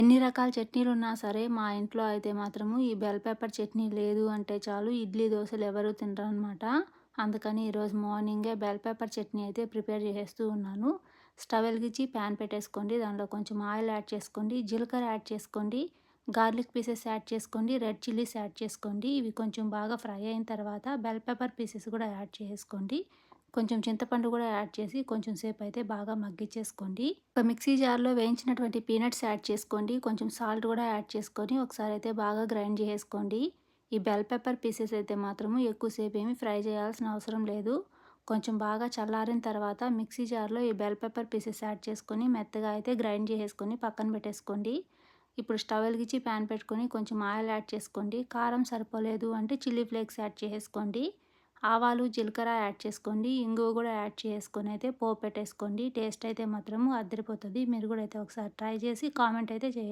ఎన్ని రకాల చట్నీలున్నా సరే మా ఇంట్లో అయితే మాత్రము ఈ బెల్ పెప్పర్ చట్నీ లేదు అంటే చాలు ఇడ్లీ, దోసలు ఎవరు తినరనమాట. అందుకని ఈరోజు మార్నింగే బెల్ పెప్పర్ చట్నీ అయితే ప్రిపేర్ చేసేస్తూ ఉన్నాను. స్టవ్ వెలిగించి ప్యాన్ పెట్టేసుకోండి. దానిలో కొంచెం ఆయిల్ యాడ్ చేసుకోండి. జీలకర్ర యాడ్ చేసుకోండి. గార్లిక్ పీసెస్ యాడ్ చేసుకోండి. రెడ్ చిల్లీస్ యాడ్ చేసుకోండి. ఇవి కొంచెం బాగా ఫ్రై అయిన తర్వాత బెల్ పెప్పర్ పీసెస్ కూడా యాడ్ చేసుకోండి. కొంచెం చింతపండు కూడా యాడ్ చేసి కొంచెం సేపు అయితే బాగా మగ్గిచ్చేసుకోండి. ఒక మిక్సీ జార్లో వేయించినటువంటి పీనట్స్ యాడ్ చేసుకోండి. కొంచెం సాల్ట్ కూడా యాడ్ చేసుకొని ఒకసారి అయితే బాగా గ్రైండ్ చేసుకోండి. ఈ బెల్ పెప్పర్ పీసెస్ అయితే మాత్రము ఎక్కువసేపు ఏమి ఫ్రై చేయాల్సిన అవసరం లేదు. కొంచెం బాగా చల్లారిన తర్వాత మిక్సీ జార్లో ఈ బెల్ పెప్పర్ పీసెస్ యాడ్ చేసుకొని మెత్తగా అయితే గ్రైండ్ చేసుకొని పక్కన పెట్టేసుకోండి. ఇప్పుడు స్టవ్ వెలిగించి ప్యాన్ పెట్టుకొని కొంచెం ఆయిల్ యాడ్ చేసుకోండి. కారం సరిపోలేదు అంటే చిల్లీ ఫ్లేక్స్ యాడ్ చేసుకోండి. ఆవాలు, జీలకర్ర యాడ్ చేసుకోండి. ఇంగువ కూడా యాడ్ చేసుకొని అయితే పోపు పెట్టేసుకోండి. టేస్ట్ అయితే మాత్రము అదిరిపోతుంది. మీరు కూడా అయితే ఒకసారి ట్రై చేసి కామెంట్ అయితే చేయండి.